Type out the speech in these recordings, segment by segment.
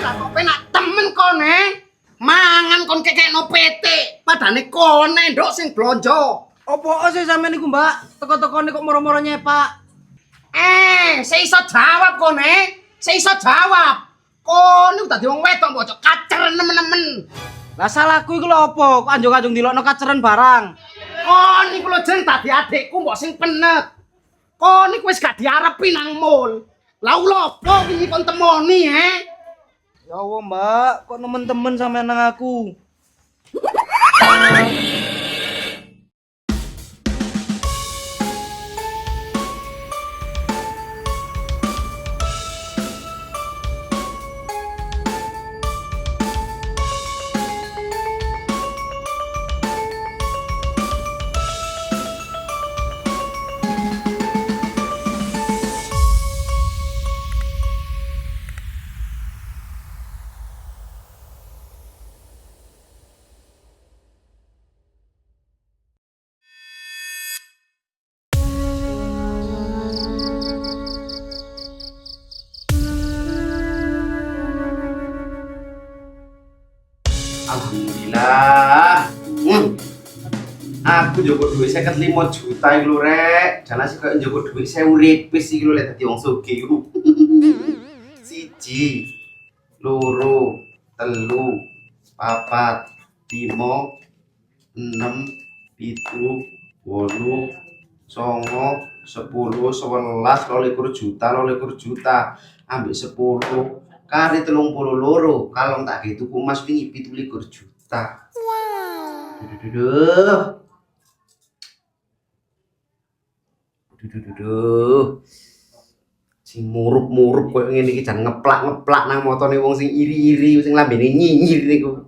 lah kok penak temen kone. Mangan kon kekekno PT. Padane kone nduk sing blonjo. Opo sih sampean niku, Mbak? Teko-tekone kok moro-moro nyepak. Seiso jawab kone. Seiso jawab. Kone dadi wong wedok mbok kaceren nemen-nemen. Lah salahku iku lho opo? Kok anjung-anjung dilokno kaceren barang. Kon iku lho jeneng dadi adikku mbok sing penet. Kon iku wis gak diarepi nang mall. Lah opo iki kon temoni Ya Allah, Mbak, kok nemen-temen sampean nang aku. Alhamdulillah. Aku njupuk duit 55 juta iki lho, Rek. Jalan sih kok njupuk duit 1000 ripis iki lho lek dadi wong sugih iku. 1, 2, 3, 4, 5, 6, 7, 8, 9, 10, 11, 12 juta. Ambil 10 kali 32 kalau tak gitu emas wingi 17 juta. Duh. Sing murup-murup koyo ngene iki jan ngeplak-ngeplak nang motone wong sing iri-iri sing lambene nyinyir niku.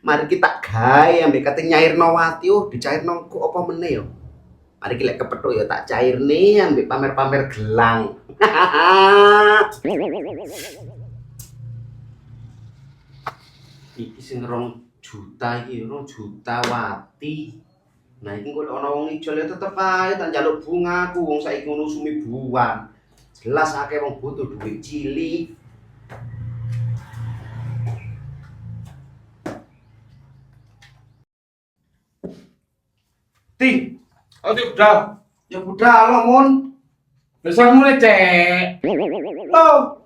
Mari kita gawe ambek kate Nyairnawati dicairno kok apa meneh yo. Mari ki lek kepethuk ya tak cairne ambek pamer-pamer gelang. Iki sing 2 juta iki 2 juta wati. Nah iki kok ana wong ijol ya tetep ae tak njaluk bungaku wong saiki ngono sumibuan. Jelas akeh wong butuh duit cilik. Ting, aduh udah. Ya budal lo mun. Besok mulai cek. Loh.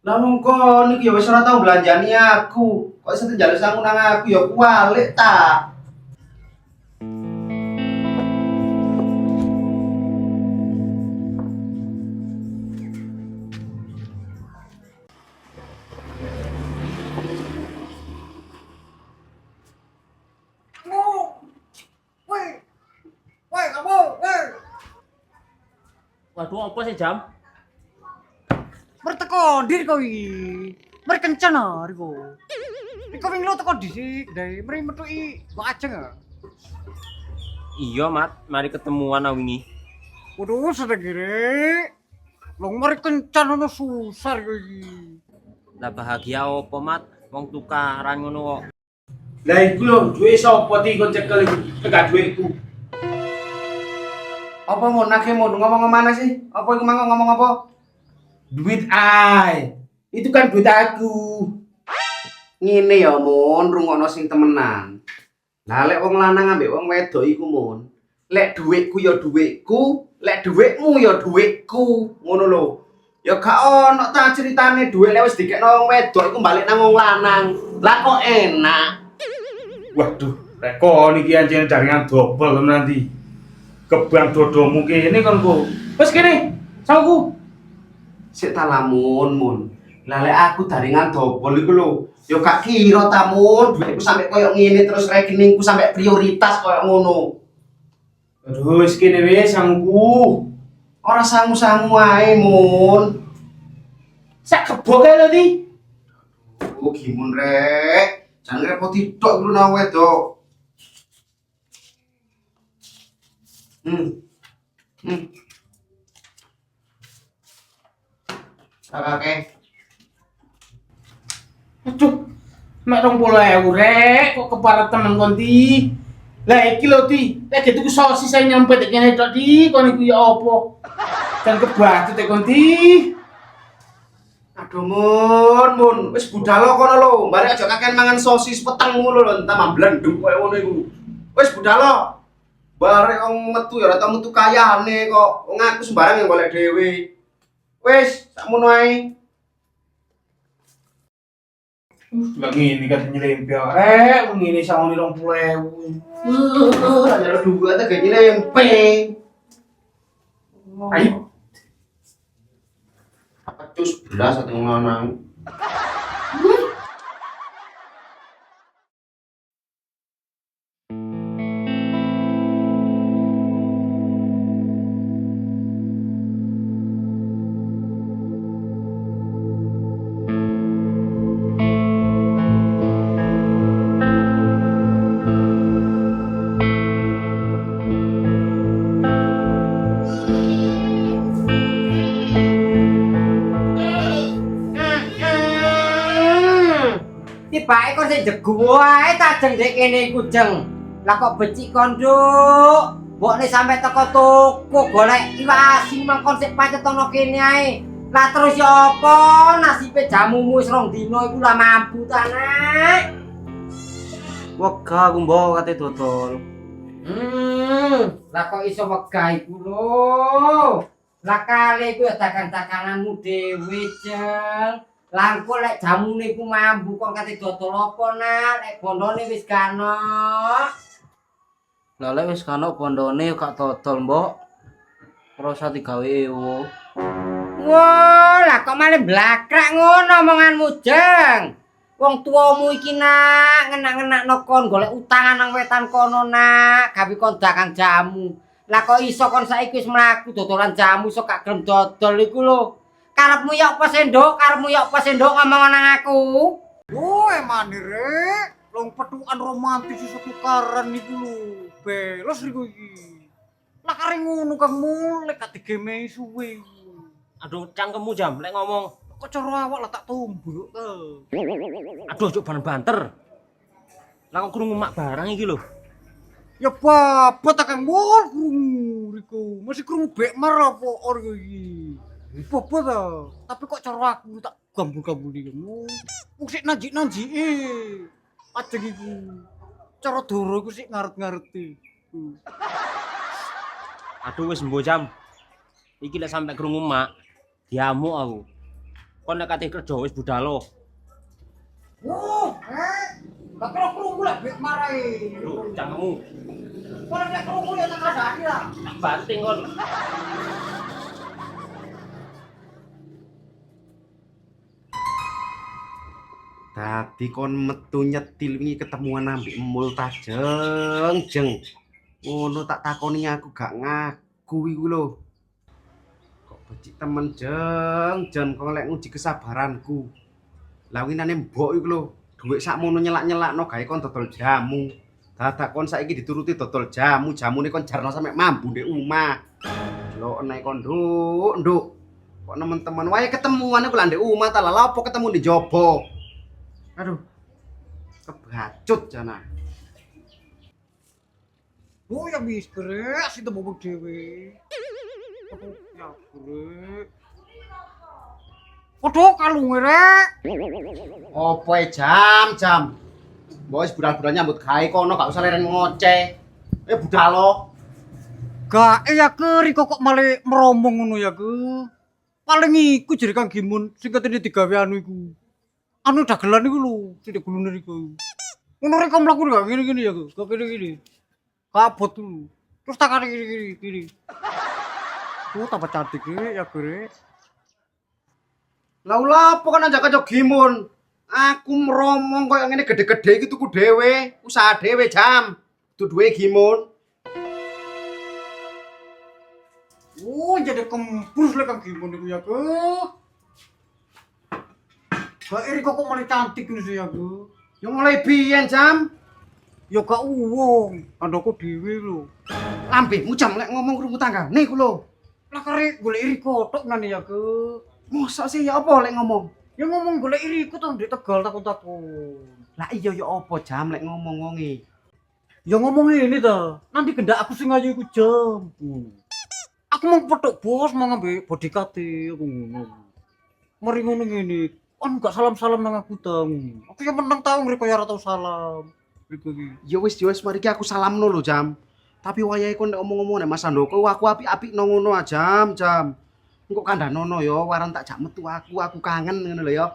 Lah wong kon iki ya wis ora tau belanjani aku. Kok iso njaluk sangu nang aku ya kualik ta. Waduh, apa sih jam? Bertekondir kau iki. Mari kencan iku. Iku wing lo teko dhisik, Dai. Mari metuki kok ajeng. Iya, Mat. Mari ketemuan wingi. Waduh, sedeng gire. Long mari kencan ono susah kau iki. Lah bahagia apa, Mat? Wong tukaran ngono kok. Lah iku lho, duit sapa ti kon cekel iki? Tegak duitku. Apa mun nake mun ngomong mana sih? Apa iku mang ngomong apa? Duit ai. Itu kan duit aku. Ngene ya mun rungokno sing temenan. Lah lek wong lanang ambek wong wedok iku mun. Lek dhuwitku ya dhuwitku, lek dhuwitmu ya dhuwitku. Ngono lho. Ya gak ono ta ceritane dhuwit lek wis dikekno wong wedok iku balik nang wong lanang. Lah kok enak. Waduh, rek kon iki anjene jaringan dobel nanti. Kebang dodomu kene kon kok. Wes kene, sangku. Sik ta lamun mun. Lah lek aku jaringan dobel iku lho. Ya gak kira ta mun dhuwitku sampe koyo ngene terus rekeningku sampe prioritas koyo ngono. Aduh, wes kene wis sangku. Ora sangu-sangu ae mun. Sak kebok ae tadi. Oh gimun rek. Jangan repoti tok lu nang wedok. Kakake. Aduh, mek 20.000 rek, kok keparat temen kon ti. Lah iki lho ti, lek tuku sosis saya nyampe tek kene tok ti, kon iku ya apa? Kan kebatut tek kon ti. Aduh mun, wis budal kono lho, barek aja kakean mangan sosis peteng ngono lho, entar mblendung koyo ngono iku. Wis budal. Barek wong metu ya ora tau metu kayane kok. Wong aku sembarang yang golek dhewe. Wis, sakmono ae. Lah ngene kan nyelempe. Ngene sangoni 20.000. Ada dua ta gaji lempe. Ayo. Apa cus belas atau lanang? Tibake kok sing jegu wae tajeng dek kene iku jeng. Lah kok becik kon, Nduk. Mbokne sampe teko toko golek iwak asin mangkon sik pacetono kene ae. Lah terus ya apa nasibe jamumu wis rong dina iku lah mampu ta, Nek? Wegah aku mbok kate dodol. Lah kok iso wegah iku lho. Lah kali iku ya dagang-daganganmu dhewe, Jeng. Langkul lek jamune iku mambu kon kate dodol apa, Nak? Lek bondone wis gano. Lah lek wis kana bondone gak dodol, Mbok. Ora usah digawe ewo. Wah, lah kok malah blakrak ngono omonganmu, Jeng. Wong tuamu iki nak ngenak-ngenakno kon golek utangan nang wetan kono, Nak. Gawe kon dagang jamu. Lah kok iso kon saiki wis mlaku dodolan jamu iso gak gelem dodol iku lho. Karepmu ya apa sendok, karepmu ya apa sendok ngomong nang aku. Emane rek, long petukan romantis iso tukaran niku lho. Belos niku iki. Lah kare ngono Kang mulek kate game suwe. Aduh, cangkemmu jam lek ngomong. Kok cara awak lah tak tumbuk to. Aduh, ojo banter. Lah kok krungu mak barang iki lho. Ya babat ta Kang mul krungu riku. Masih krungu bekmar apa or iki. Babat ta. Tapi kok cara aku tak gambul-gambul iki. Wong sik nanjik-nanjike. Ajeng iku. Cara doro iku sik ngaret-ngareti. Aduh wis mbok jam. Iki lek sampe krungu mak, diamuk aku. Kon nek kate kerja wis budalo. Lah kira krungu lah bekmar ae. Aduh, cangkemmu. Kok nek krungu ya tak kasani lah. Tak banting kon. Tadi kon metu nyetil wingi ketemuan ambek emul ta jeng. Ngono tak takoni aku gak ngaku iku lho. Kok becik temen jeng kok lek nguji kesabaranku. Lah winane mbok iku lho, dhuwit sakmono nyelak-nyelakno gawe kon dodol jamu. Dadak kon saiki dituruti dodol jamu, jamune kon jarno sampe mambu ndek omah. Lho enek kon nduk. Kok nemen-temen wae ketemuan iku lah ndek omah ta lha apa ketemu di jobo. Aduh. Kebacut jana. Ya wis grek sing tembok dhewe. Ya grek. Padha kalunge rek. Opo jam. Wis budal-budal nyambut gawe kono gak usah leren ngoceh. Budalo. Gak ya ke Riko kok malah meromong ngono ya ke. Paling iku jere Kang Gimun sing katene digawe anu iku. Anu dagelan iku lho, tidak gulune Riko. Ngono Riko mlaku gak ngene-ngene ya ke. Gak ngene-ngene. Kabut dulu. Terus takane kiri. Tuh tambah cantik ya gere. Lah apa kan ajak-ajak Gimun. Aku meromong koyo ngene gede-gede iki tuku dhewe, usaha dhewe jam. Duwe Gimun. Jadi kempus lek Kang Gimun iku ya ke. Gak Riko kok malah cantik nih sih ya ke. Yo mulai biyen jam. Ya gak uwong, kandaku dhewe lho. Lambemu jam lek ngomong krungu tanggane ku lho. Lah kare golek Riko tok ngene ya ke. Mosok sih ya apa lek ngomong? Ya ngomong golek Riko to ndek Tegal takon-takon. Lah iya ya apa jam lek ngomong wonge. Ya ngomong ini ta, nanti gendak aku sing ayu iku jam. Aku mau petuk bos mau ngambil bodyguard aku ngono. mari ngono ngene. Kan gak salam-salam nang aku tang. Aku yang menang tau ngriko ya ora tau salam. Riko iki. Ya wis mari ki aku salamno lho Jam. Tapi wayahe kon nek omong-omong nek Mas Andoko aku apik-apik nang ngono Jam. Engko kandhanono ya waran tak jak metu aku kangen ngono lho ya.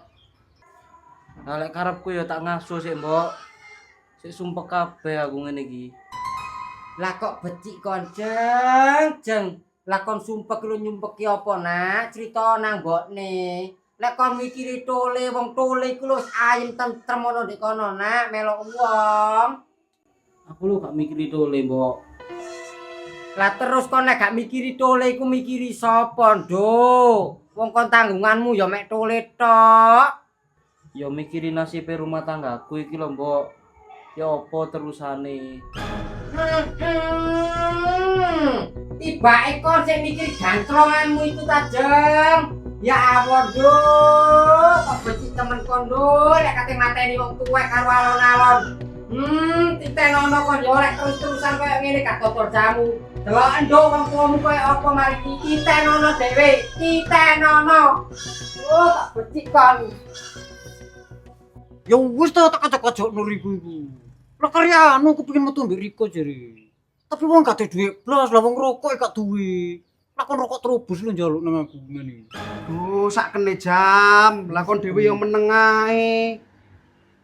Lah lek karepku ya tak ngaso sik, Mbok. Sik sumpek kabeh aku ngene iki. Lah kok becik kon, Jeng. Lah kon sumpek lu nyumpeki apa, Nak? Crita nang mbokne. Lek kon mikiri tole, wong tole iku lho ayem tentrem ono ndek kono, Nak, melok wong. Aku lho gak mikiri tole, Mbok. Lah terus kon nek gak mikiri tole iku mikiri sapa, Nduk? Wong kon tanggunganmu ya mek tole tok. Ya mikiri nasibe rumah tanggaku iki lho, Mbok. Ya apa terusane? Tibake kon sing mikir gantronganmu iku ta, Jeng. Ya ampun, Nduk. Kok becik temen kon, Nduk. Lek kate mateni wong tuwek karo alon-alon. Titenono kon yo lek terus-terusan koyo ngene gak totol jamu. Delok Nduk wong tuamu koyo apa mari iki titenono dhewe. Titenono. Oh, kok becik kon. Ya wis ta tak kocok-kocok nuriku iku. Lah karya anu kepengin metu mbek Riko jare. Tapi wong gak ada duit blas, lah wong rokok gak duwe. Lah kon rokok terobos lu njaluk nang aku ngene. Oh, sakene Jam. Lah kon dhewe yo meneng ae.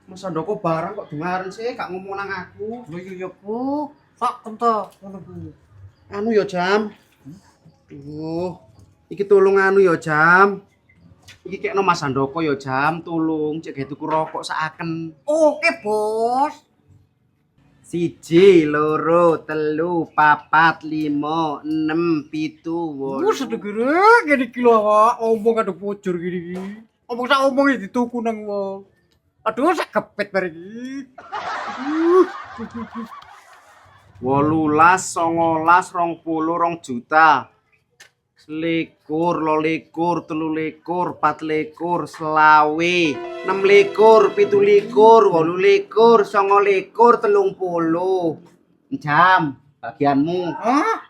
Mas Andoko barang kok dengaren sih gak ngomong nang aku. Lha iya ku, sak kenta ngono ku. Anu yo Jam. Iki tolong anu yo Jam. Iki kekno Mas Andoko yo Jam, tolong cek gawe tuku rokok saken. Oke, Bos. 1, 2, 3, 4, 5, 6, 7, 8. Wes segere ngene iki lho, omong ada bocor gini iki. Omong sak omong dituku nang wong. Aduh, sak kepet bare iki. 18, 19, 20 juta. 21, 22, 23, 24, 25, 26, 27, 28, 29, 30. Jam bagianmu. Hah?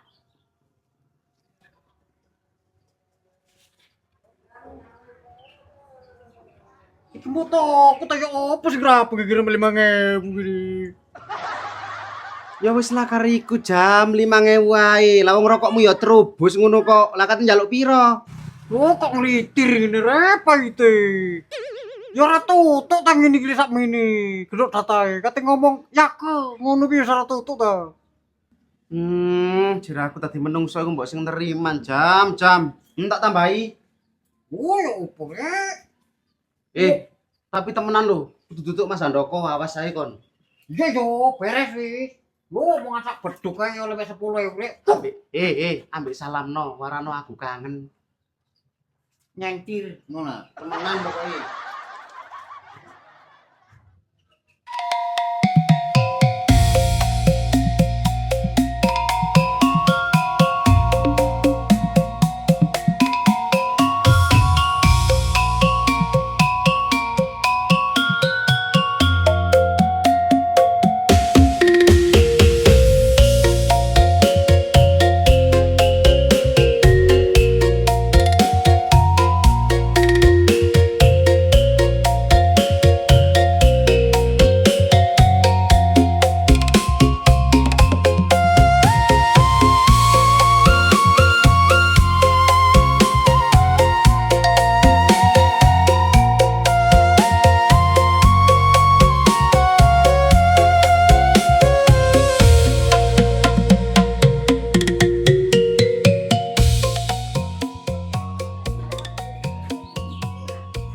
Iki moto aku tanya apa sih kenapa ngirim 5.000 gini. Ya wis lah kariku Jam 5.000 wae. Lah wong rokokmu ya terobos ngono kok. Lah kate njaluk piro? Oh kok ngelitir ngene repa itu. Ya ora tutuk tang ngene iki sak mini. Gedok datae kate ngomong yake ngono ki ora tutuk ta. Jare aku tadi menungso iku mbok sing neriman Jam. Tak tambahi. Oh ya opo Tapi temenan lho. Kudu tutuk Mas Andoko awas ae kon. Iya yo beres wis. Wo mau ngasak beduk ae oleh 10.000 rek. Ambek salamno, warano aku kangen. Nyentir ngono. Temenan pokoke.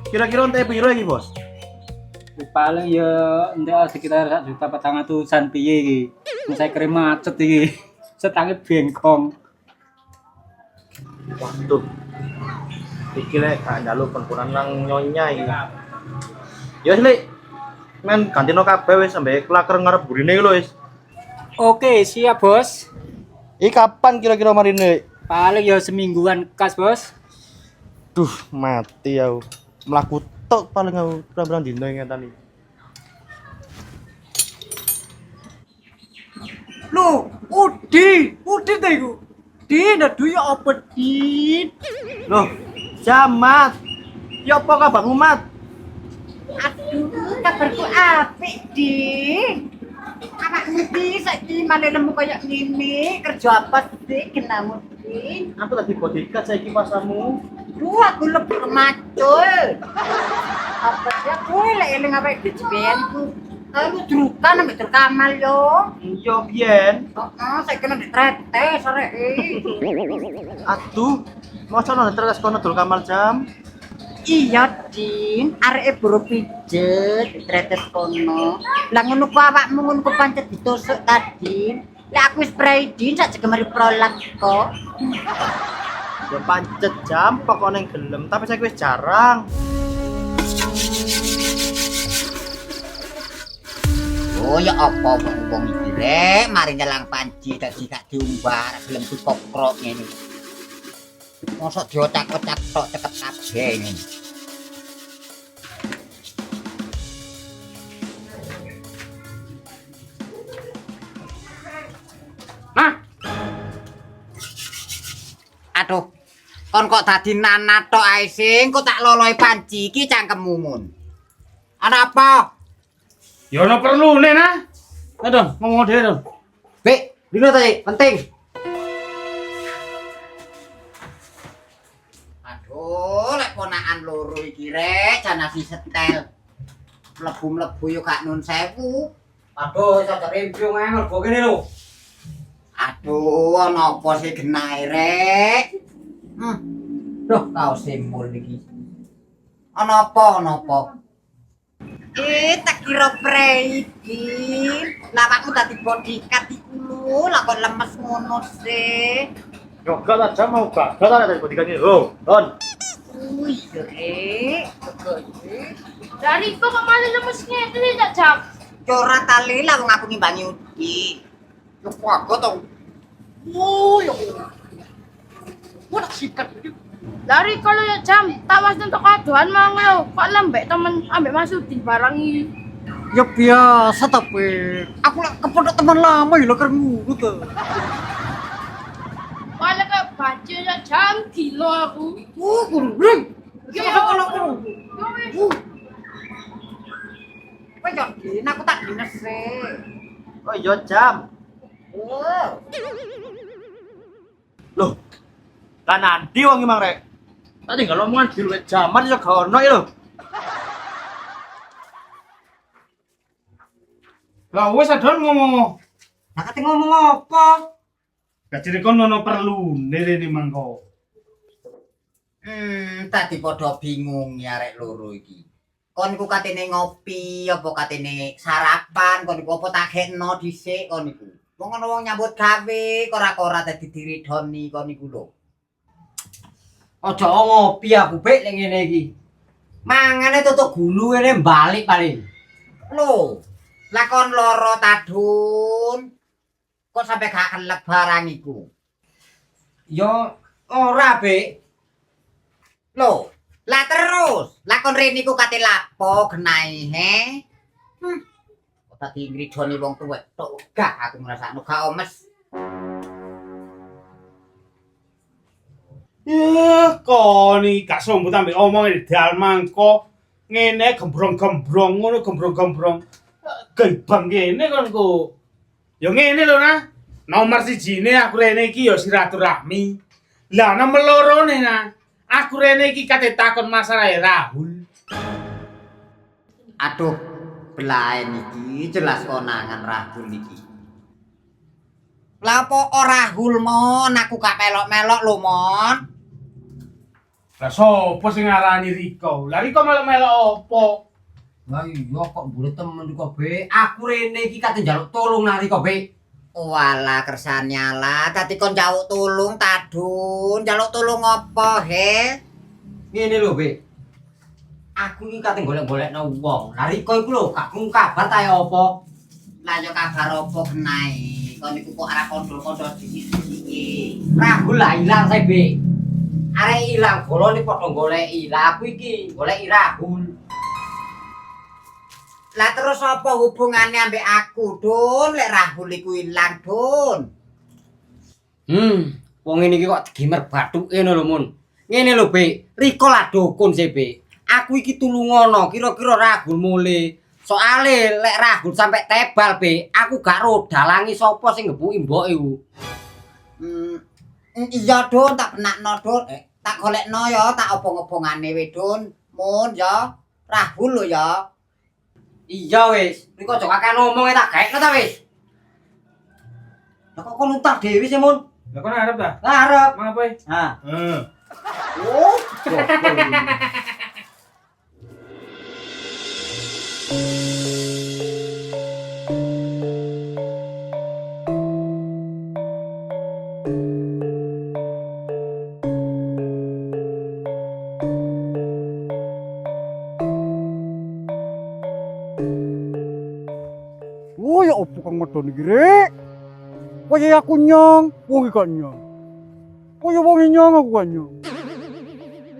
Kira-kira entek piro iki, Bos? Paling ya entek sekitar 1.400.000-an piye iki. Saya kira macet iki. Setange bengkong. Waduh. Iki lek gak njaluk perempuan nang nyonya iki. Ya wis, Lik. Men gantino kabeh wis sampe klaker ngarep burine iki lho wis. Oke, siap, Bos. Iki kapan kira-kira marine? Paling ya semingguan kas, Bos. Duh, mati aku. Mlaku tok paling aku pirang-pirang dino ngetani. Loh, Udi ta iku. Din, aduh ya apa Din? Loh, Jamat. Ya apa kabarmu, Mat? Aduh, kabarku apik, Di. Awakmu Di saiki maneh nemu kaya ngene, kerja apa sih kenamu Di? Aku tadi bodyguard saiki pasamu. Duh, aku lebih macul. Apa sih aku eling awake di jibenku. Aku drukan ambek Kamal yo. Iya, biyen. Heeh, saiki nang trete sore. Aduh, masa nang terus kono dul Kamal jam. Iya, Din. Areke buru pijet tretes kono. Lah ngono ku awakmu ngono ku pancet ditusuk tadi. Lah aku wis spray Din sak jegemari prolak kok. Ya pancet jam pokoknya gelem, tapi saya wis jarang. Oh ya apa wong iki rek, mari nyelang panci dadi gak diumbar, gelem dikokrok ngene. Mosok diocak-ocak tok ceket kabeh ngene. Hah? Aduh. Kon kok dadi nanat tok ae sing kok tak loloi panci iki cangkemmu mun. Ana apa? Ya ono perlune nah. Aduh, ngomong dhewe dong. Bek, dino tadi penting. Aduh, lek ponakan loro iki rek jan nasi setel. Mlebu-mlebu yo gak nun sewu. Aduh, cocok rembyung ae mlebu kene lho. Aduh, ana apa sih genahe rek? Duh, kau simbol iki. Ana apa, ana apa? Tak kira pre iki. Lah awakmu dadi bodyguard iku lho, lah kok lemes ngono sih. Gagal aja mau gagal ada dari bodyguard ini. Oh, Don. Wih, rek. Dari kok malah lemes ngene tak jam. Ora tali lah wong aku ngimbangi ugi. Yo kok to. Yo. Wah, sikat iki. Dari kalau ya jam, tawas untuk kadoan mang yo. Kok lembek temen ambek Masudi barang iki. Ya biasa tapi aku lak kepondok teman lama ya lek ngono to. Malah ke baju ya jam kilo aku. Gurung. Iki Yo. kono. Yo wis. Kowe yo din aku tak dines sih. Oh iya jam. Loh. Kan nanti wong mang rek. Tadi kalau omongan di luwet jaman ya gak ono ya lho. Lah wis adon ngomong. Lah kate ngomong apa? Gak jadi kon ono perlune rene mangko. Tadi padha bingung ya arek loro iki. Kon iku katene ngopi apa katene sarapan, kon iku apa tak gekno dhisik kon iku. Wong ana wong nyambut gawe, ora-ora dadi diridoni kon iku lho. Aja ngopi aku bek ning ngene iki. Mangane tutuk gulu ngene balik paling. Lho, lakon loro tadun. Kok sampe gak kelek barang iku? Ya ora, Bek. Lho, lah terus, lakon rene iku kate lapo genahe, he? Kok tadi ngridoni wong tuwek tok gak aku ngrasakno gak omes. Koni gak sombut ambek omong ideal mangko ngene gembrong-gembrong ngono gembrong-gembrong gebang kene kon ku. Ya ngene lho nah. Nomor sijine aku rene iki ya silaturahmi. Lah nomor lorone nah. Aku rene iki kate takon masalah Rahul. Aduh, belaen iki jelas konangan Rahul iki. Lah apa ora Rahul mon, aku gak melok-melok lho mon. Lah sopo sing ngarani Riko? Lah Riko melok-melok opo? Lah iya kok mburi temen kok, Be. Aku rene iki kate njaluk tulung nang Riko, Be. Walah kersane lah, dadi kon njaluk tulung tadun. Njaluk tulung apa, he? Ngene lho, Be. Aku iki kate golek-golekno wong. Lah Riko iku lho gak krungu kabar ta ya apa? Lah ya kabar apa genahe? Kon iku kok arep kondol-kondol iki. Rahul lah ilang sae, Be. Arek ilang golone padha goleki. Lah aku iki goleki Rahul. Lah terus apa hubungannya ambek aku, Dun? Lek Rahul iku ilang, Dun. Wong ngene iki kok digimer bathuke ngono lho, Mun. Ngene lho, Be. Riko lah dukun sih, Be. aku iki tulungono kira-kira Rahul mule. Soale lek Rahul sampai tebal be, aku gak ro dalangi sapa sing ngebuki mboke iku. Iya Don, tak penakno Don. Tak golekno ya, tak obong-obongane we Don. Mun ya, Rahul lho ya. Iya wis, iki aja kakek ngomong tak gaekno ta wis. Lah kok kon utak dhewe sih Mun? Lah kon arep ta? Arep. Mangapa? Ha. Oh. Oh ya opo kang medon iki rek. Kaya aku nyong, wong iki gak nyong. Kaya wong nyong aku gak nyong.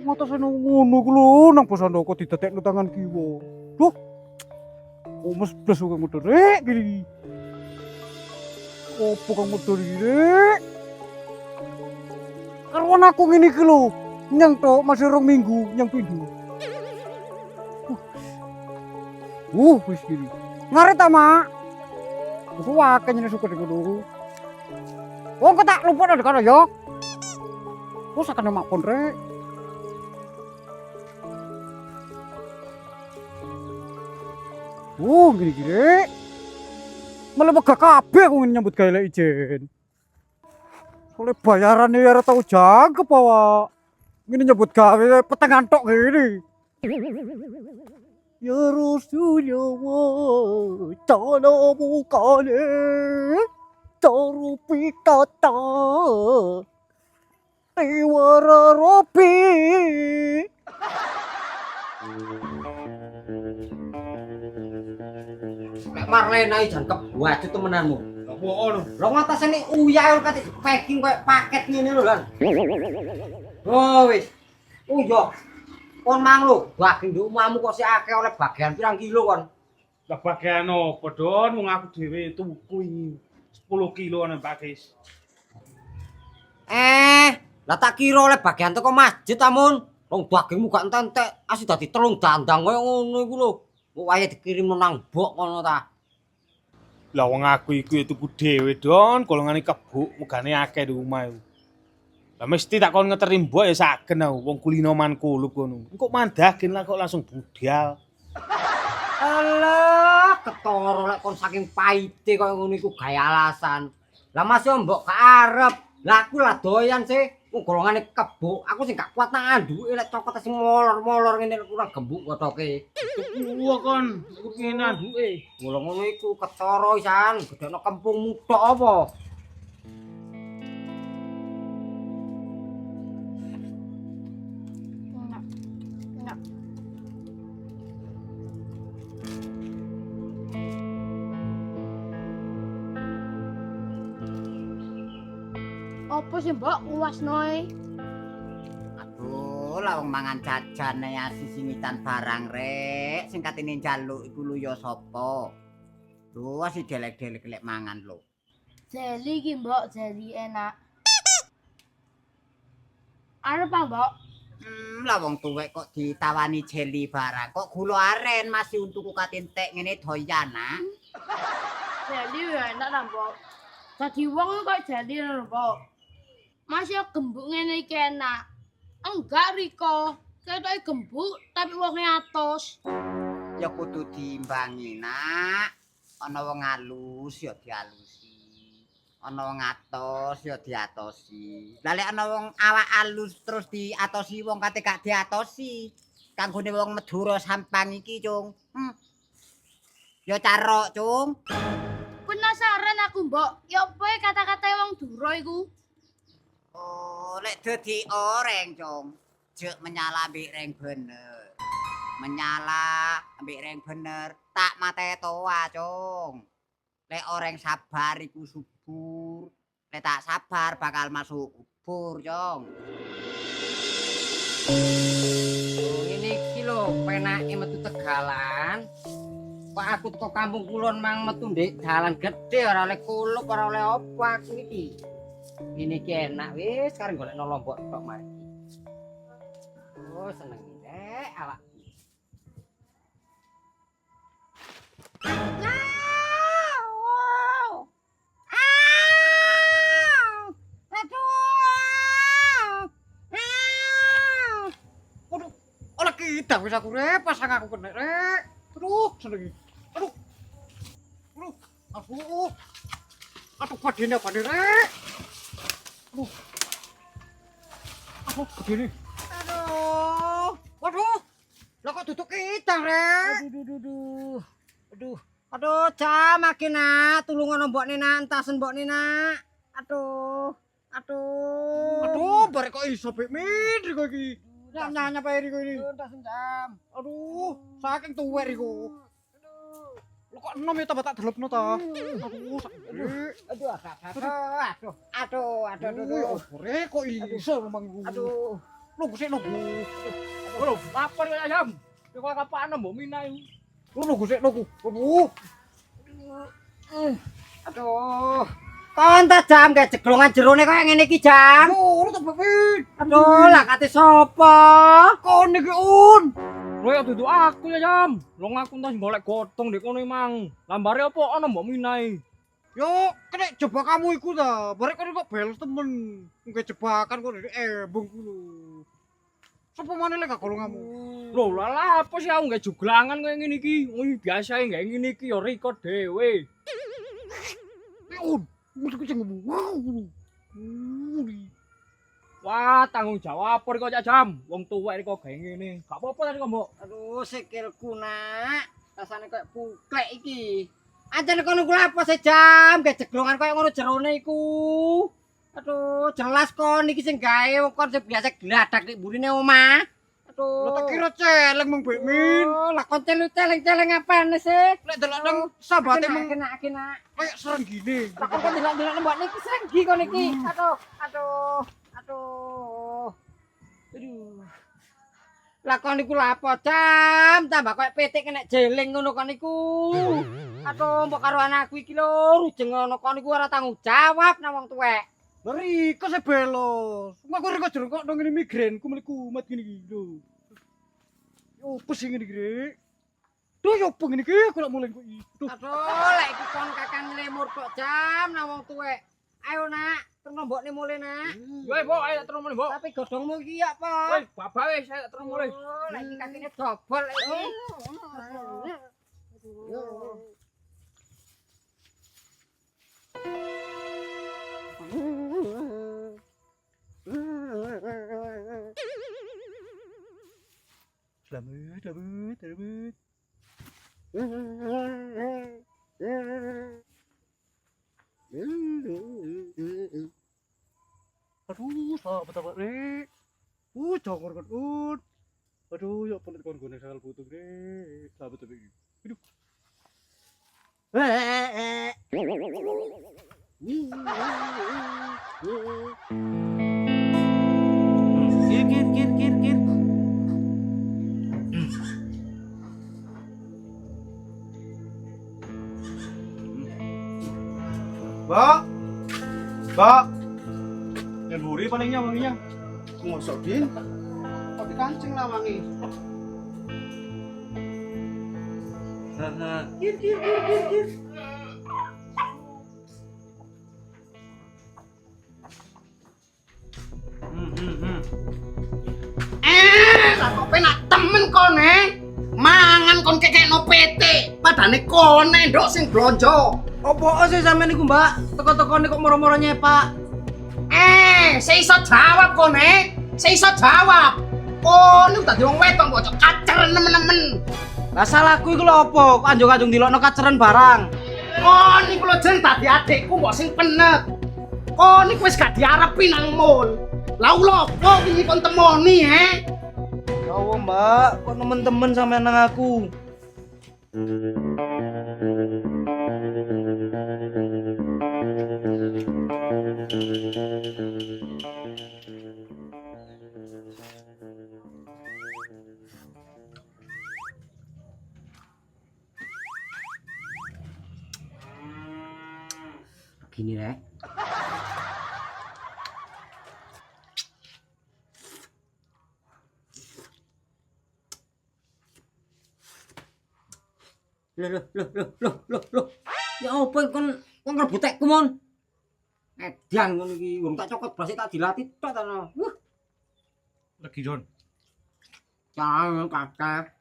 Mata seno ngono ku lho nang Bosandoko didadekno tangan kiwa. Duh. Oh mes blas kang medon rek gini. Opo kang medon iki rek? Karuan aku ngene iki lho. Nyang tok masih 2 minggu nyang pindu. Wis gini. Ngaret ta, Mak? Aku wae nyene suka dulu. Wong kok tak lupa ada kana yo. Kok sakane mak pon rek. Gini-gini. Malah megah kabeh aku nyambut gawe lek ijen. Oleh bayarane ya ora tau jangkep awak. Ngene nyambut gawe petengan tok ngene. Ya Rasulullah, tolong bukannya tarupi kata Iwara Robi. Nek Marlena iki jan kebuacu temenanmu. Apa ono? Lho ngatasane uyah kate packing koyo paket ngene lho lan. Oh wis. Oh yo. Kon mang lho, daging di omahmu kok sik akeh oleh bagian pirang kilo kon? Lah bagian opo Don? Wong aku dhewe tuku iki 10 kilo nang Pakis. Lah tak kira oleh bagian teko masjid amun. Wong dagingmu gak entek, asih dadi telung dandang koyo ngono iku lho. Kok wae dikirim nang mbok ngono ta. Lah wong aku iku tuku dhewe Don, golongane kebuk, megane akeh di omah iku. Lah mesti tak kon ngeteri mbok ya saken aku, wong kulino man kulub ngono. Kok mandagen lah kok langsung budal. Alah, ketara lek kon saking paite koyo ngono iku gawe alasan. Lah Mas yo mbok gak arep. Lah aku lah doyan sih. Wong golongane kebuk, aku sing gak kuat nang anduke lek cokot sing molor-molor ngene kurang gembuk kotoke. Tuku kon, aku pengen anduke. Mula ngono iku ketara isan, gedhekno kempungmu tok apa? Enak. Apa sih mbak nguasnoi? Aduh, lah wong mangan jajan ya sisingitan barang rek, sing katene njaluk iku lho ya sapa? Lho, asih delek-delek lek mangan lho. Jeli ki mbak, jeli enak. Arep apa mbak? Lah wong tuwek kok ditawani jeli barang, kok gula aren masih untukku katintek ngene doyan ah. Jeli ya enak lah mbak. Dadi wong kok jeli lho mbak. Masih gembuk ngene iki enak. Enggak Riko, ketoke gembuk tapi wonge atos. Ya kudu diimbangi nak. Ana wong alus ya dialusi. Ana wong atos ya diatosi. Lah lek ana wong awak alus terus diatosi wong kate gak diatosi. Kanggone wong Madura Sampang iki, Cung. Ya carok, Cung. Penasaran aku mbak, ya apa kata-kata wong Dura iku? Oh, lek dadi oreng, Cung. Jek menyala ambek reng bener. Menyala ambek reng bener, tak mate toa, Cung. Lek oreng sabar iku subur. Lek tak sabar bakal masuk kubur, Cung. Oh, ini iki lho, penake metu Tegalan. Kok aku teko kampung kulon mang metu ndek dalan gedhe ora oleh kulup, ora oleh apa aku iki. Ini ki enak wis, sekarang golekno lombok tok mari. Oh, seneng rek awak. idang wis aku rek, pasang aku kena rek. Aduh, seneng iki. Aduh. Aduh. Aduh. Aduh, padene rek. Aduh. Aduh, begini. Aduh. Waduh. Lah kok duduk idang rek? Aduh. Aduh. Aduh, jam iki nak, tulungan mbokne nak, entasen mbokne nak. Aduh. Aduh. Aduh, barek kok iso bek mindri kok iki. Nyanya apa iki iki? Entasen jam. Aduh, saking tuwek iku. Lo kok enom ya tambah tak delepno ta? Aduh, sakit. Aduh. Aduh, rek kok iso memang iku. Aduh. Lo gusik lo. Lho, lapor ya jam. Kok kapan mbok minai? Lo gusik lo. Aduh. Aduh. Kon ta jam kayak jeglongan jerone kok ngene iki jam. Aduh, lo tambah min. Aduh, lah kate sapa? Kon iki un. Kowe ya dudu aku ya jam. Long aku entas golek gotong ndek kono emang. Lambare apa ana mbok minai? Yo, kena jebak kamu iku ta. Barek kok beles temen. Engke jebakan kok dari embung ku lho. Sopo maneh lek gak golonganmu? Lho, lah apa sih aku nggak juglangan koyo ngene iki. Wih, biasa nggak ngene iki ya record dhewe. Un, mesti kucing ngomong. Wah, tanggung jawab apa kok jam. Wong tuwek kok gawe ngene. Gak apa-apa tadi kok, Mbok. Aduh, sikilku nak. Rasane koyo puklek iki. Anjane kono ku apa sih jam? Kayak jeglongan koyo ngono jerone iku. Aduh, jelas kon iki sing gawe wong kon sing biasa gladak nek burine omah. Lo tak Aduh. kira celeng mung bek min. Oh, lah kon celeng-celeng apaan sih? Lek delok nang sabate mung kena. kayak sereng gini. Lah kon delok-delok mbok niki senggi kon iki. Aduh. Aduh. Lah kon niku lha apa jam? Tambah koyo petik kena jeling ngono kon niku. Aduh, mbok karo anakku iki lho, rujeng ngono kon niku ora tanggung jawab nang wong tuwek. Beri kok sebelos. Engko rek jeruk kok ngene migrain ku mlebu kumat gini iki lho. Yo pusing ngene iki rek. Duh yo pengen iki aku lak mulai kok iki. Duh. Aduh, lek iki kon kakang lemur kok jam nang wong tuwek. Ayo nak, terus mbokne mulai nak. Yo, Mbok, ayo terus mulai, Mbok. Tapi godhongmu iki apa? Woi, bapak wis saya terus mulai. Oh, lek iki kakine dobol iki. Selamat. Aduh, sahabat rek. Jongor kan un. Aduh, ya pelit kon gone sangal butuh rek. Sahabat iki. Aduh. Kir. Mbak. Emburi palingnya wanginya. Ngosok din. Kok dikancing lah wangi. Kir. Lah kok penak temen kone. Mangan kon kekekno PT. Padane kone ndok sing blonjo. Opo sih sampean niku, Mbak? Teko-tekone kok moro-moro nyepak. Seiso jawab kone. Seiso jawab. Kone dadi wong wedok kok kaceren nemen-nemen. Lah salahku iku lho opo? Kok anjung-anjung dilokno kaceren barang. Kon iku lho jeneng dadi adikku mbok sing penet. Kon iku wis gak diarepi nang mall. Lah lho opo iki kon temoni Ya Allah, Mbak, kok temen-temen sampean nang aku. Begini rek. Loh. Ya apa kon rebutekku mon. Edan ngono iki, wong tak cokot brase tak dilatih tok ta. Lagi Jon. Jangan kakak.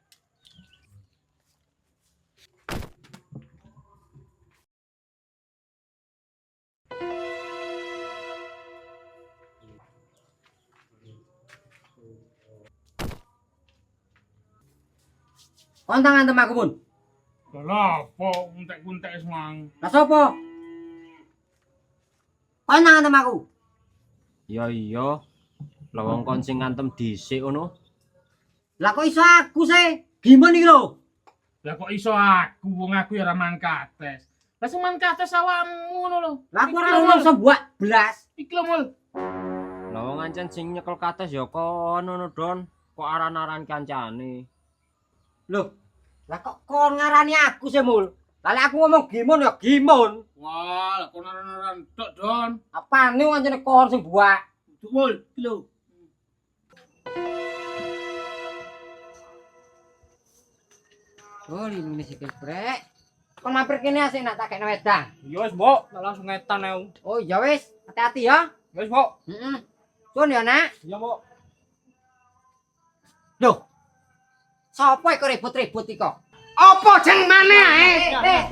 Kontangan temen aku pun. Lah apa untek-untek semang. Lah sapa? Kontangan temen aku. Ya iya. Lah wong kon sing ngantem dhisik ngono. Lah kok iso aku sih? Gimana iki lho? Lah kok iso aku wong aku ya ora mangkates. Lah sing mangkates awakmu ngono lho. Lah aku ora ono sebuah belas. Iki lho mul. Lah wong ancen sing nyekel kates ya kono no Don. Kok aran-aran kancane. Loh, lah kok kon ngarani aku sih mul? Lah lek aku ngomong gimon ya gimon. Wah, lah kono ora tok Don. Apane wancane kon sing buak? Mul, iki lho. Oh, ini sikil brek. Kon mampir kene asik nak tak kene wedang. Ya wis, Mbok, tak langsung ngetan aku. Oh, ya wis, hati-hati ya. Wis, Mbok. Heeh. Sun ya, Nak. Iya, Mbok. Loh. Sopo iku ribut-ribut iki kok? Apa jeng mana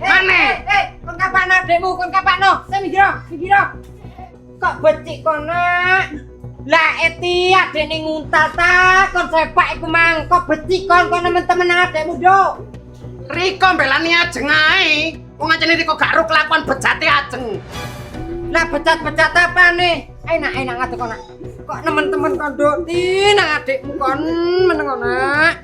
Mana? Kon kapakno adekmu, kon kapakno. Sing minggir. Kok becik kon, Nak? Lah eti adekne nguntal ta, kon sepak iku mang. Kok becik kon nemen-temen nang adekmu, Duk? Riko mbelani ajeng ae. Wong ajene Riko gak ro kelakuan bejate ajeng. Lah becat-becat apane? Enak-enak ngadeg kon, Nak. Kok nemen-temen kon, Duk? Ti nang adekmu kon meneng, Nak.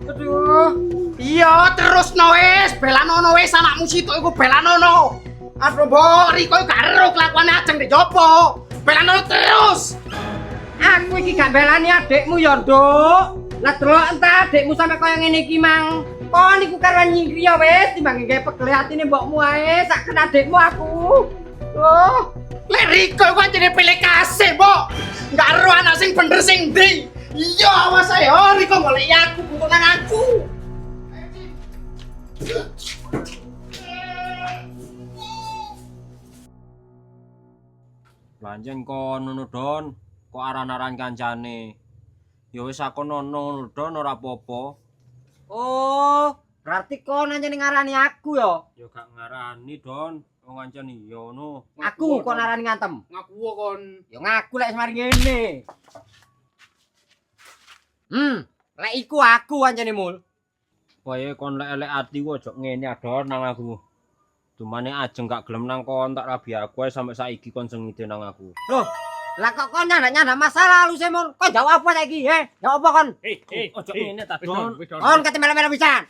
Aduh. Iya, terus no wis, belanono wis anakmu situ iku belanono. Aduh, Mbok, Riko gak ro kelakuane ajeng di jopo. Belanono terus. Aku iki gak belani adekmu ya, Nduk. Lah delok entah adekmu sampe kaya ngene iki, Mang. Kon iku karo nyingkri ya wis, timbang gawe pegel atine mbokmu ae, sak ken adekmu aku. Oh, Lek Riko iku anjene pilih kasih, Mbok. Gak ro anak sing bener sing ndi. Iya, awas ae, Riko golek aku, bukan nang aku. Lanjeng kono no Don. Kok aran-aran kancane. Ya wis aku nono Don ora apa-apa. oh, berarti kon anjene ngarani aku ya. Ya gak ngarani Don. Wong ancen iya ngono. Aku kon ngarani ngantem. Ngaku kon. Ya ngaku lek semari ngene. Lek iku aku anjene mul. Wae kon lek-elek ati ku aja ngene Don nang aku. Dumane ajeng gak gelem nang kon tak rabi aku ae sampe saiki kon sengide nang aku. Loh, lah kok kon nyanda masalah lu semon. Kok jawab apa saiki, jawab apa kon? Aja ngene ta Don. Kon kate melo-melo pisan.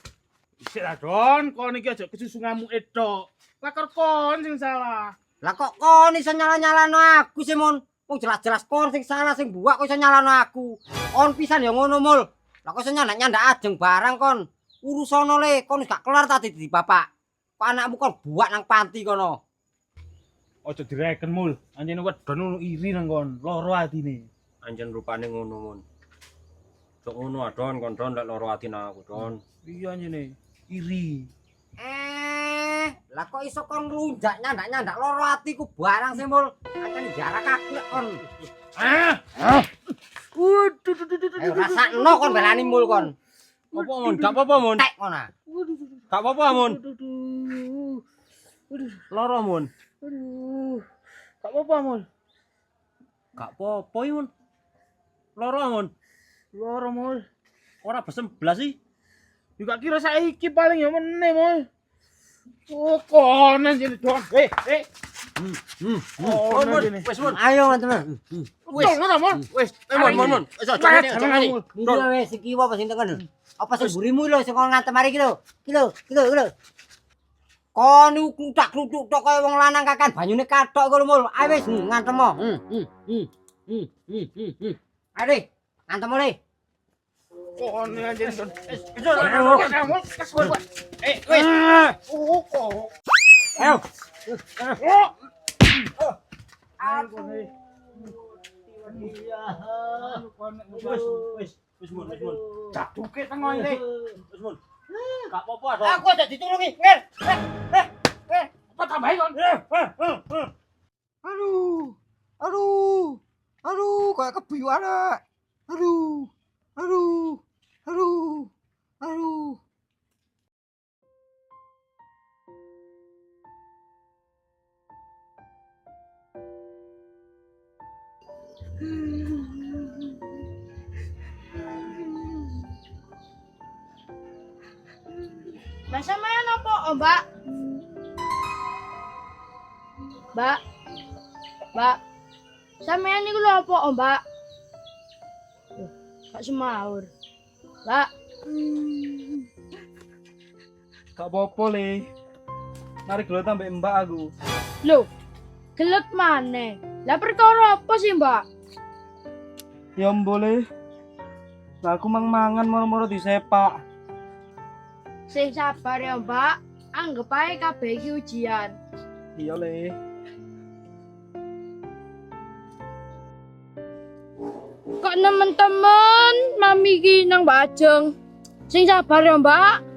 Isik lah Don, kon iki aja kesusu ngamuke tok. Lah kon sing salah. Lah kok kon iso nyala-nyalano aku sih, Mon? Wong jelas-jelas kon sing salah sing buak kok iso nyalano aku. Kon pisan ya ngono, Mul. Lah kok iso nyanda ajeng barang kon. Urusono le, kon wis gak kelar tadi di bapak. Kok anakmu kon buak nang panti kono. Aja direken mul. Anjene wedon ngono iri nang kon, loro atine. Anjen rupane ngono mon. Cok ngono Don kon Don lek loro ati nang aku Don. Iya anjene, iri. Lah kok iso kon lunjak nyandak loro atiku barang sih, Mul. Akan jarak aku lek kon. Ayo rasakno kon belani Mul kon. Apa mon? Gak apa-apa mon. Tek kon ah. Gak apa-apa mon. Loro mon. Gak apa-apa mul. Gak apa-apa iki mon. Loro mon. Loro mul. Ora besem blas sih. Juga kira saiki paling ya meneh mul. Oh kon anjene Don. Mon mon. Wes mon. Ayo teman. Wes ngono mon. Wes mon. Wes aja ngene. Iya wes iki apa sing tengen? Apa sing burimu lho sing kon ngantem mari iki lho. Iki lho. Kon niku kluthak-kluthuk tok kaya wong lanang kakan banyune kathok iku lho Mul. Ayo wis ngantem mo. Ayo deh, ngantem mo le. Kon anjene Don. Wes. Ayo. Wes mon. Jaduke tengok iki. Wes mon. Gak apa-apa Don. Aku aja ditulungi. Ngir. Apa tambahi kon? Aduh, kayak kebiu ada. Aduh. Aduh. Aduh. Lah sampean apa, oh, Mbak? Mbak. Mbak. Sampean niku lho apa, oh, Mbak? Loh, gak semaur. Mbak. Gak apa-apa, Le. Mari gelut ambek Mbak aku. Loh, gelet maneh. Lah perkara apa sih, Mbak? Ya boleh. Lah aku mangan moro-moro disepak. Sing sabar ya, Mbak. Anggap ae kabeh iki ujian. Iya, Le. Kok nemen-temen mami iki nang Mbak Ajeng. Sing sabar ya, Mbak.